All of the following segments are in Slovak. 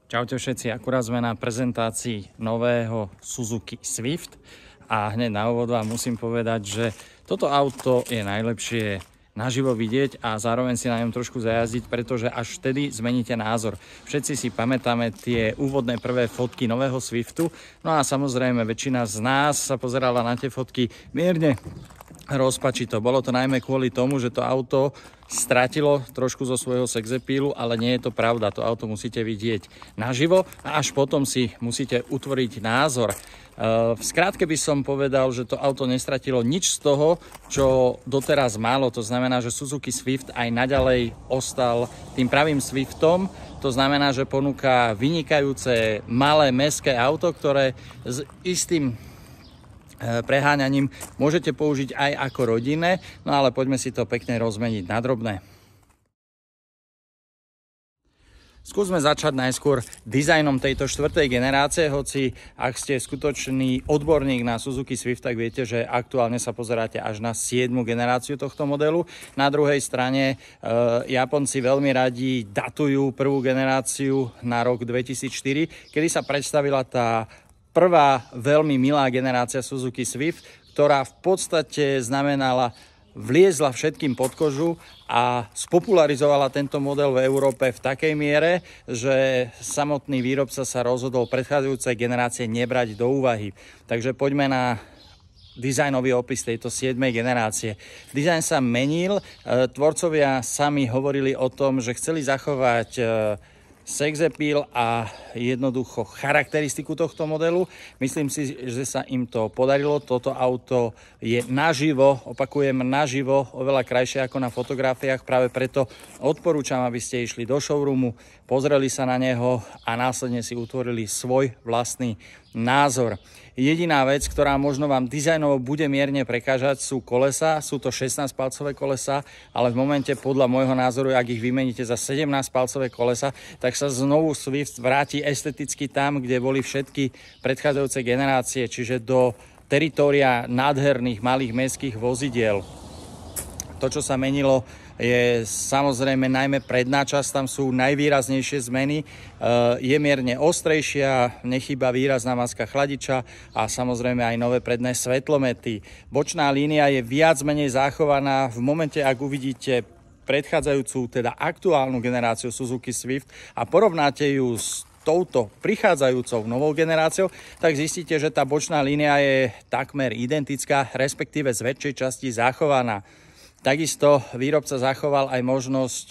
Čaute všetci, akurát sme na prezentácii nového Suzuki Swift a hneď na úvod vám musím povedať, že toto auto je najlepšie naživo vidieť a zároveň si na ňom trošku zajazdiť, pretože až vtedy zmeníte názor. Všetci si pamätáme tie úvodné prvé fotky nového Swiftu, no a samozrejme väčšina z nás sa pozerala na tie fotky mierne rozpačito. Bolo to najmä kvôli tomu, že to auto stratilo trošku zo svojho sexapílu, ale nie je to pravda. To auto musíte vidieť naživo a až potom si musíte utvoriť názor. V skrátke by som povedal, že to auto nestratilo nič z toho, čo doteraz malo. To znamená, že Suzuki Swift aj naďalej ostal tým pravým Swiftom. To znamená, že ponúka vynikajúce malé mestské auto, ktoré s istým preháňaním môžete použiť aj ako rodinné, no ale poďme si to pekne rozmeniť na drobné. Skúsme začať najskôr dizajnom tejto štvrtej generácie, hoci ak ste skutočný odborník na Suzuki Swift, tak viete, že aktuálne sa pozeráte až na 7. generáciu tohto modelu. Na druhej strane Japonci veľmi radi datujú prvú generáciu na rok 2004, kedy sa predstavila tá prvá veľmi milá generácia Suzuki Swift, ktorá v podstate znamenala, vliezla všetkým pod kožu a spopularizovala tento model v Európe v takej miere, že samotný výrobca sa rozhodol predchádzajúcej generácie nebrať do úvahy. Takže poďme na dizajnový opis tejto 7. generácie. Dizajn sa menil, tvorcovia sami hovorili o tom, že chceli zachovať sexapíl a jednoducho charakteristiku tohto modelu. Myslím si, že sa im to podarilo. Toto auto je naživo, opakujem naživo, oveľa krajšie ako na fotografiách. Práve preto odporúčam, aby ste išli do showroomu, pozreli sa na neho a následne si utvorili svoj vlastný názor. Jediná vec, ktorá možno vám dizajnovo bude mierne prekážať, sú kolesa. Sú to 16-palcové kolesa, ale v momente podľa môjho názoru, ak ich vymeníte za 17-palcové kolesa, tak sa znovu Swift vráti esteticky tam, kde boli všetky predchádzajúce generácie, čiže do teritória nádherných malých mestských vozidiel. To, čo sa menilo, je samozrejme najmä predná časť, tam sú najvýraznejšie zmeny. Je mierne ostrejšia, nechýba výrazná maska chladiča a samozrejme aj nové predné svetlomety. Bočná línia je viac menej zachovaná. V momente, ak uvidíte predchádzajúcu, teda aktuálnu generáciu Suzuki Swift a porovnáte ju s touto prichádzajúcou novou generáciou, tak zistíte, že tá bočná línia je takmer identická, respektíve z väčšej časti zachovaná. Takisto výrobca zachoval aj možnosť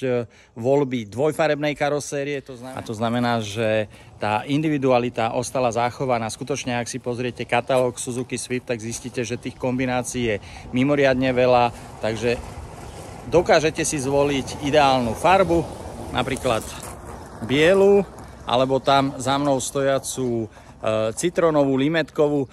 voľby dvojfarebnej karosérie, to znamená, že tá individualita ostala zachovaná. Skutočne, ak si pozriete katalóg Suzuki Swift, tak zistíte, že tých kombinácií je mimoriadne veľa, takže dokážete si zvoliť ideálnu farbu, napríklad bielu, alebo tam za mnou stojacú citrónovú, limetkovú.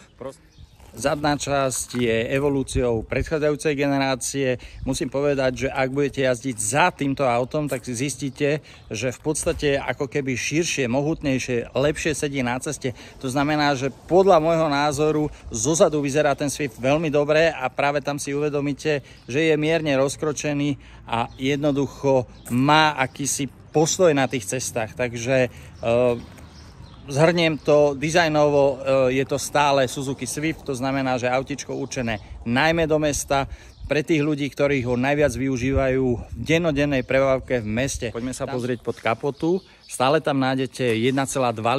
Zadná časť je evolúciou predchádzajúcej generácie. Musím povedať, že ak budete jazdiť za týmto autom, tak zistíte, že v podstate ako keby širšie, mohutnejšie, lepšie sedí na ceste. To znamená, že podľa môjho názoru zozadu vyzerá ten Swift veľmi dobre a práve tam si uvedomíte, že je mierne rozkročený a jednoducho má akýsi postoj na tých cestách. Takže zhrniem to, dizajnovo je to stále Suzuki Swift, to znamená, že autičko určené najmä do mesta, pre tých ľudí, ktorí ho najviac využívajú v dennodennej prevávke v meste. Poďme sa pozrieť pod kapotu. Stále tam nájdete 1,2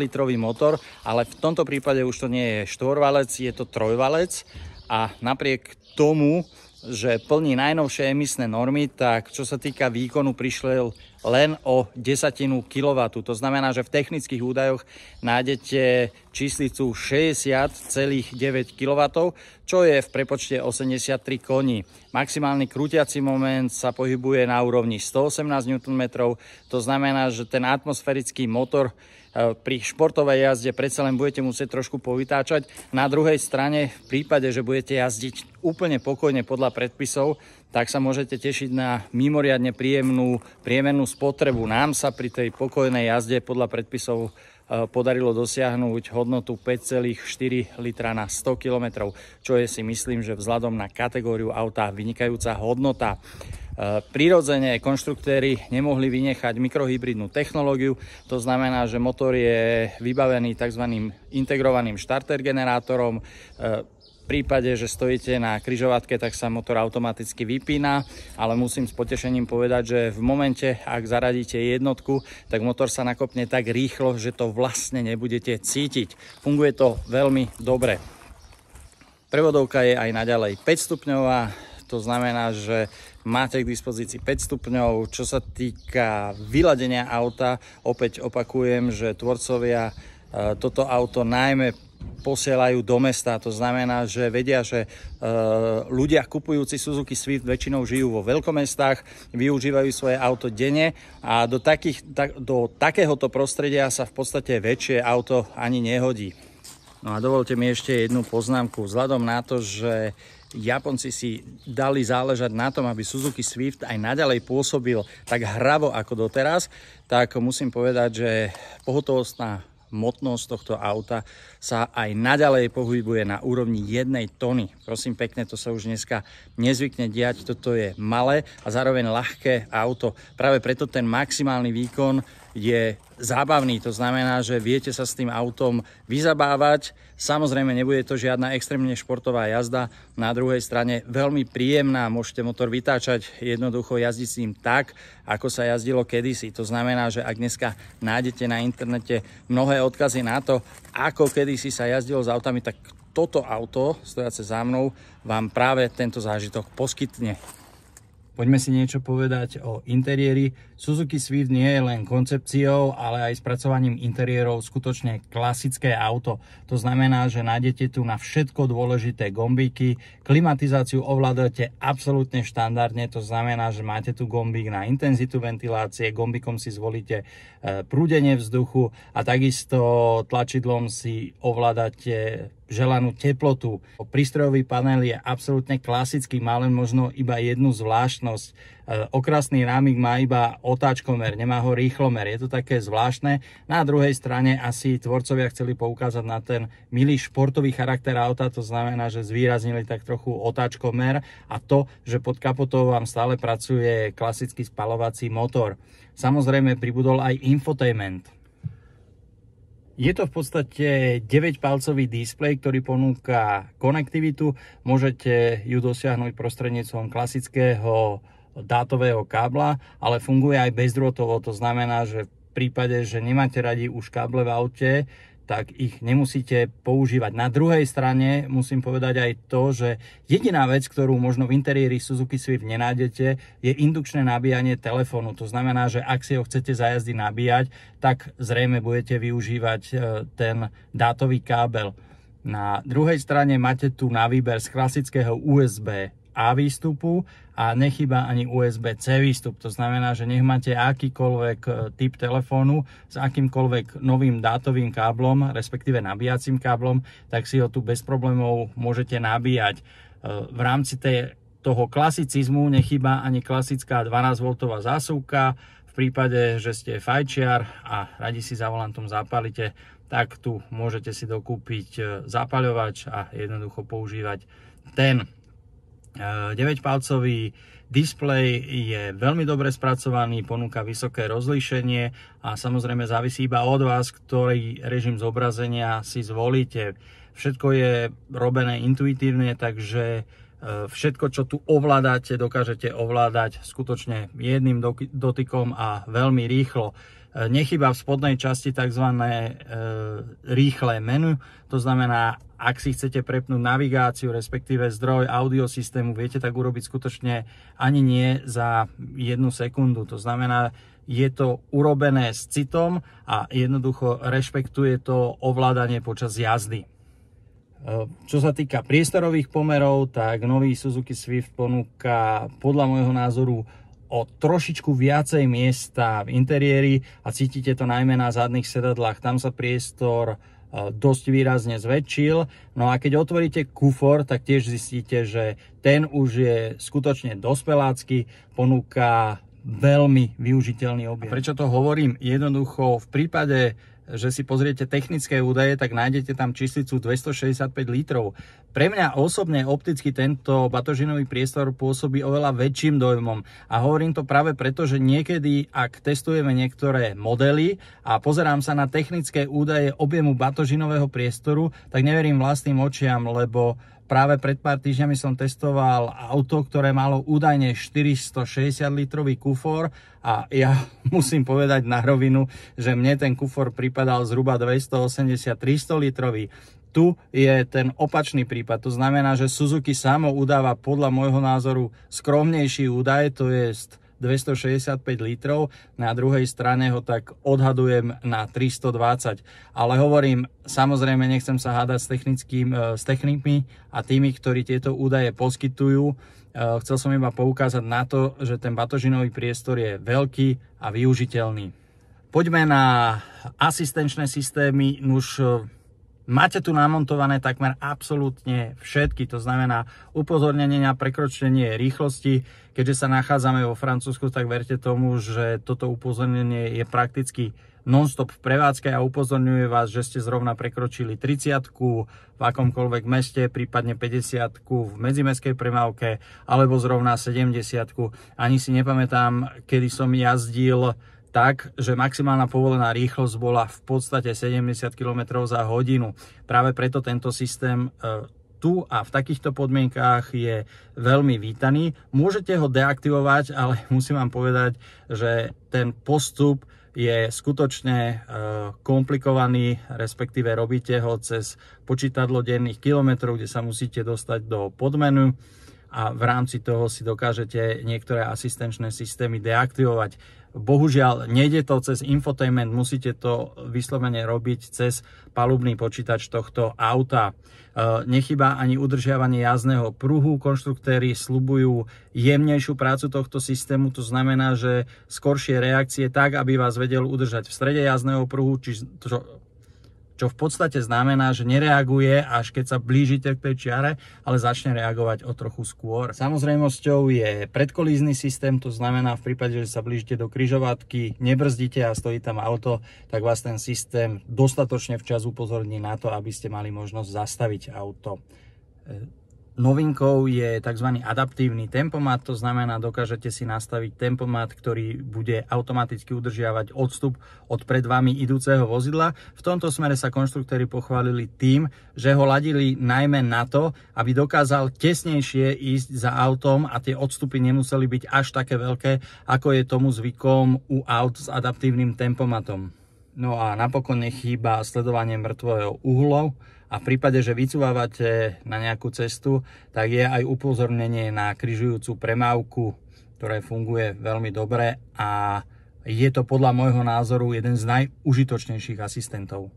litrový motor, ale v tomto prípade už to nie je štvorvalec, je to trojvalec a napriek tomu, že plní najnovšie emisné normy, tak čo sa týka výkonu, prišiel len o 10 kW. To znamená, že v technických údajoch nájdete číslicu 60,9 kW, čo je v prepočte 83 koní. Maximálny krútiaci moment sa pohybuje na úrovni 118 Nm, to znamená, že ten atmosférický motor pri športovej jazde predsa len budete musieť trošku povytáčať. Na druhej strane, v prípade, že budete jazdiť úplne pokojne podľa predpisov, tak sa môžete tešiť na mimoriadne príjemnú spotrebu. Nám sa pri tej pokojnej jazde podľa predpisov podarilo dosiahnuť hodnotu 5,4 litra na 100 km, čo je, si myslím, že vzhľadom na kategóriu auta vynikajúca hodnota. Prirodzene konštruktéri nemohli vynechať mikrohybridnú technológiu, to znamená, že motor je vybavený tzv. Integrovaným štarter generátorom. V prípade, že stojíte na križovatke, tak sa motor automaticky vypína, ale musím s potešením povedať, že v momente, ak zaradíte jednotku, tak motor sa nakopne tak rýchlo, že to vlastne nebudete cítiť. Funguje to veľmi dobre. Prevodovka je aj naďalej 5 stupňová, to znamená, že máte k dispozícii 5 stupňov. Čo sa týka vyladenia auta, opäť opakujem, že tvorcovia toto auto najmä posielajú do mesta, to znamená, že vedia, že ľudia kupujúci Suzuki Swift väčšinou žijú vo veľkomestách, využívajú svoje auto denne a do takéhoto prostredia sa v podstate väčšie auto ani nehodí. No a dovolte mi ešte jednu poznámku. Vzhľadom na to, že Japonci si dali záležať na tom, aby Suzuki Swift aj naďalej pôsobil tak hravo ako doteraz, tak musím povedať, že pohotovostná hmotnosť tohto auta sa aj naďalej pohybuje na úrovni 1 tony. Prosím pekne, to sa už dneska nezvykne diať. Toto je malé a zároveň ľahké auto. Práve preto ten maximálny výkon je zábavný, to znamená, že viete sa s tým autom vyzabávať. Samozrejme, nebude to žiadna extrémne športová jazda. Na druhej strane veľmi príjemná, môžete motor vytáčať, jednoducho jazdiť s ním tak, ako sa jazdilo kedysi. To znamená, že ak dneska nájdete na internete mnohé odkazy na to, ako kedysi sa jazdilo s autami, tak toto auto, stojace za mnou, vám práve tento zážitok poskytne. Poďme si niečo povedať o interiéri. Suzuki Swift nie je len koncepciou, ale aj spracovaním interiérov skutočne klasické auto. To znamená, že nájdete tu na všetko dôležité gombíky. Klimatizáciu ovládate absolútne štandardne, to znamená, že máte tu gombík na intenzitu ventilácie, gombíkom si zvolíte prúdenie vzduchu a takisto tlačidlom si ovládate želanú teplotu. Prístrojový panel je absolútne klasický, má len možno iba jednu zvláštnosť. Okrasný rámik má iba otáčkomer, nemá ho rýchlomer. Je to také zvláštne. Na druhej strane asi tvorcovia chceli poukázať na ten milý športový charakter auta, to znamená, že zvýraznili tak trochu otáčkomer a to, že pod kapotou vám stále pracuje klasický spaľovací motor. Samozrejme pribudol aj infotainment. Je to v podstate 9-palcový displej, ktorý ponúka konektivitu. Môžete ju dosiahnuť prostredníctvom klasického dátového kábla, ale funguje aj bezdrôtovo. To znamená, že v prípade, že nemáte radi už káble v aute, tak ich nemusíte používať. Na druhej strane musím povedať aj to, že jediná vec, ktorú možno v interiéri Suzuki Swift nenájdete, je indukčné nabíjanie telefónu. To znamená, že ak si ho chcete za jazdy nabíjať, tak zrejme budete využívať ten dátový kábel. Na druhej strane máte tu na výber z klasického USB A výstupu a nechýba ani USB-C výstup. To znamená, že nech máte akýkoľvek typ telefónu s akýmkoľvek novým dátovým káblom, respektíve nabíjacím káblom, tak si ho tu bez problémov môžete nabíjať. V rámci toho klasicizmu nechýba ani klasická 12V zásuvka. V prípade, že ste fajčiar a radi si za volantom zapálite, tak tu môžete si dokúpiť zapaľovač a jednoducho používať ten. 9-palcový displej je veľmi dobre spracovaný, ponúka vysoké rozlíšenie a samozrejme závisí iba od vás, ktorý režim zobrazenia si zvolíte. Všetko je robené intuitívne, takže všetko, čo tu ovládate, dokážete ovládať skutočne jedným dotykom a veľmi rýchlo. Nechýba v spodnej časti tzv. Rýchle menu, to znamená, ak si chcete prepnúť navigáciu, respektíve zdroj audiosystému, viete tak urobiť skutočne ani nie za 1 sekundu. To znamená, je to urobené s citom a jednoducho rešpektuje to ovládanie počas jazdy. Čo sa týka priestorových pomerov, tak nový Suzuki Swift ponúka podľa môjho názoru o trošičku viacej miesta v interiéri a cítite to najmä na zadných sedadlách. Tam sa priestor dosť výrazne zväčšil. No a keď otvoríte kufor, tak tiež zistíte, že ten už je skutočne dospelácky, ponúka veľmi využiteľný objem. Prečo to hovorím? Jednoducho v prípade, že si pozriete technické údaje, tak nájdete tam číslicu 265 litrov. Pre mňa osobne opticky tento batožinový priestor pôsobí oveľa väčším dojmom. A hovorím to práve preto, že niekedy, ak testujeme niektoré modely a pozerám sa na technické údaje objemu batožinového priestoru, tak neverím vlastným očiam, lebo práve pred pár týždňami som testoval auto, ktoré malo údajne 460 litrový kufor a ja musím povedať na rovinu, že mne ten kufor pripadal zhruba 280-300 litrový. Tu je ten opačný prípad, to znamená, že Suzuki samo udáva podľa môjho názoru skromnejší údaj, to je 265 litrov, na druhej strane ho tak odhadujem na 320. Ale hovorím, samozrejme nechcem sa hádať s technikmi a tými, ktorí tieto údaje poskytujú. Chcel som iba poukázať na to, že ten batožinový priestor je veľký a využiteľný. Poďme na asistenčné systémy. Už máte tu namontované takmer absolútne všetky, to znamená upozornenie na prekročenie rýchlosti. Keďže sa nachádzame vo Francúzsku, tak verte tomu, že toto upozornenie je prakticky non-stop v prevádzke a upozorňuje vás, že ste zrovna prekročili 30-ku v akomkoľvek meste, prípadne 50-ku v medzimestskej premávke alebo zrovna 70-ku. Ani si nepamätám, kedy som jazdil tak, že maximálna povolená rýchlosť bola v podstate 70 km za hodinu. Práve preto tento systém tu a v takýchto podmienkách je veľmi vítaný. Môžete ho deaktivovať, ale musím vám povedať, že ten postup je skutočne komplikovaný, respektíve robíte ho cez počítadlo denných kilometrov, kde sa musíte dostať do podmenu a v rámci toho si dokážete niektoré asistenčné systémy deaktivovať. Bohužiaľ, nejde to cez infotainment, musíte to vyslovene robiť cez palubný počítač tohto auta. Nechýba ani udržiavanie jazdného pruhu, konštruktéri sľubujú jemnejšiu prácu tohto systému, to znamená, že skoršie reakcie tak, aby vás vedel udržať v strede jazdného pruhu, čo v podstate znamená, že nereaguje, až keď sa blížite k tej čiare, ale začne reagovať o trochu skôr. Samozrejmosťou je predkolízny systém, to znamená v prípade, že sa blížite do križovatky, nebrzdíte a stojí tam auto, tak vás ten systém dostatočne včas upozorní na to, aby ste mali možnosť zastaviť auto. Novinkou je tzv. Adaptívny tempomat, to znamená, dokážete si nastaviť tempomat, ktorý bude automaticky udržiavať odstup od pred vami idúceho vozidla. V tomto smere sa konštruktéri pochválili tým, že ho ladili najmä na to, aby dokázal tesnejšie ísť za autom a tie odstupy nemuseli byť až také veľké, ako je tomu zvykom u aut s adaptívnym tempomatom. No a napokon nechýba sledovanie mŕtvého uhlu. A v prípade, že vycúvávate na nejakú cestu, tak je aj upozornenie na križujúcu premávku, ktoré funguje veľmi dobre a je to podľa môjho názoru jeden z najužitočnejších asistentov.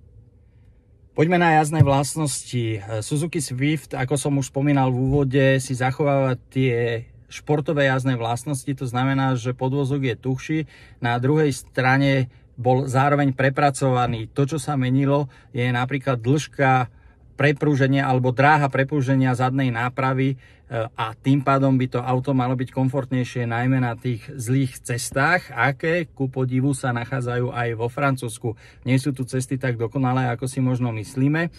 Poďme na jazdné vlastnosti. Suzuki Swift, ako som už spomínal v úvode, si zachováva tie športové jazdné vlastnosti, to znamená, že podvozok je tuchší, na druhej strane bol zároveň prepracovaný. To, čo sa menilo, je napríklad dĺžka preprúženia alebo dráha preprúženia zadnej nápravy a tým pádom by to auto malo byť komfortnejšie najmä na tých zlých cestách, aké ku podivu sa nachádzajú aj vo Francúzsku. Nie sú tu cesty tak dokonalé, ako si možno myslíme.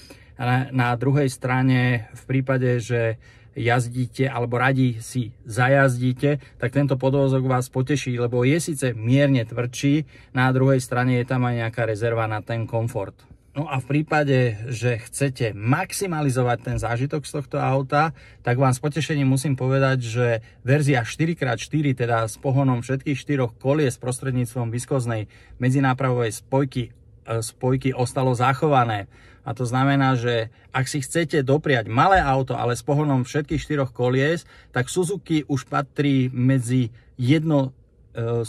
Na druhej strane v prípade, že jazdíte alebo radi si zajazdíte, tak tento podvozok vás poteší, lebo je síce mierne tvrdší, na druhej strane je tam aj nejaká rezerva na ten komfort. No a v prípade, že chcete maximalizovať ten zážitok z tohto auta, tak vám s potešením musím povedať, že verzia 4x4, teda s pohonom všetkých 4 kolies prostredníctvom viskoznej medzinápravovej spojky ostalo zachované. A to znamená, že ak si chcete dopriať malé auto, ale s pohonom všetkých 4 kolies, tak Suzuki už patrí medzi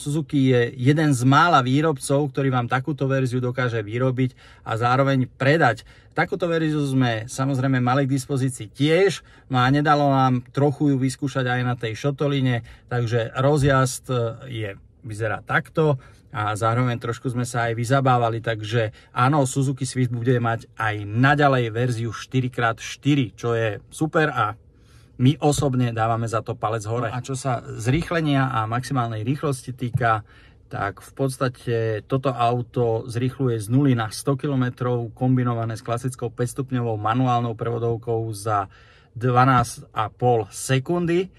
Suzuki je jeden z mála výrobcov, ktorý vám takúto verziu dokáže vyrobiť a zároveň predať. Takúto verziu sme samozrejme mali k dispozícii tiež, no a nedalo nám trochu ju vyskúšať aj na tej šotoline, takže rozjazd vyzerá takto a zároveň trošku sme sa aj vyzabávali, takže áno, Suzuki Swift bude mať aj naďalej verziu 4x4, čo je super a my osobne dávame za to palec hore. A čo sa zrýchlenia a maximálnej rýchlosti týka, tak v podstate toto auto zrýchluje z 0 na 100 km kombinované s klasickou 5-stupňovou manuálnou prevodovkou za 12,5 sekundy.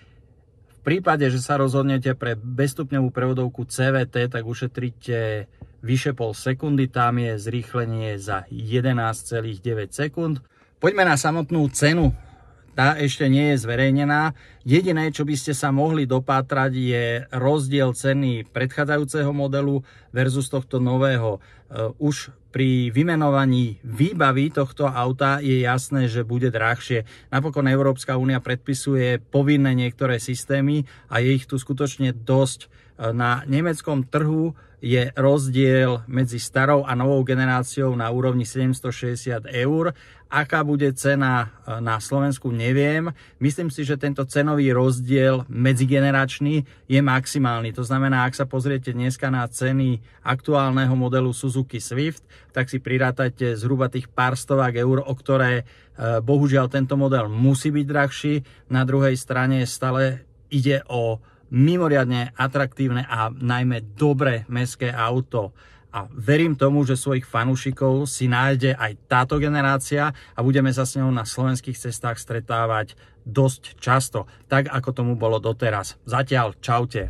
V prípade, že sa rozhodnete pre bezstupňovú prevodovku CVT, tak ušetríte vyše pol sekundy, tam je zrýchlenie za 11,9 sekúnd. Poďme na samotnú cenu. Tá ešte nie je zverejnená. Jediné, čo by ste sa mohli dopátrať, je rozdiel ceny predchádzajúceho modelu versus tohto nového. Už pri vymenovaní výbavy tohto auta je jasné, že bude drahšie. Napokon Európska únia predpisuje povinné niektoré systémy a je ich tu skutočne dosť. Na nemeckom trhu je rozdiel medzi starou a novou generáciou na úrovni 760 €. Aká bude cena na Slovensku, neviem. Myslím si, že tento cenový rozdiel medzigeneračný je maximálny. To znamená, ak sa pozriete dneska na ceny aktuálneho modelu Suzuki Swift, tak si prirátajte zhruba tých pár stovák eur, o ktoré bohužiaľ tento model musí byť drahší. Na druhej strane stále ide o mimoriadne atraktívne a najmä dobré mestské auto. A verím tomu, že svojich fanúšikov si nájde aj táto generácia a budeme sa s ňou na slovenských cestách stretávať dosť často, tak ako tomu bolo doteraz. Zatiaľ čaute.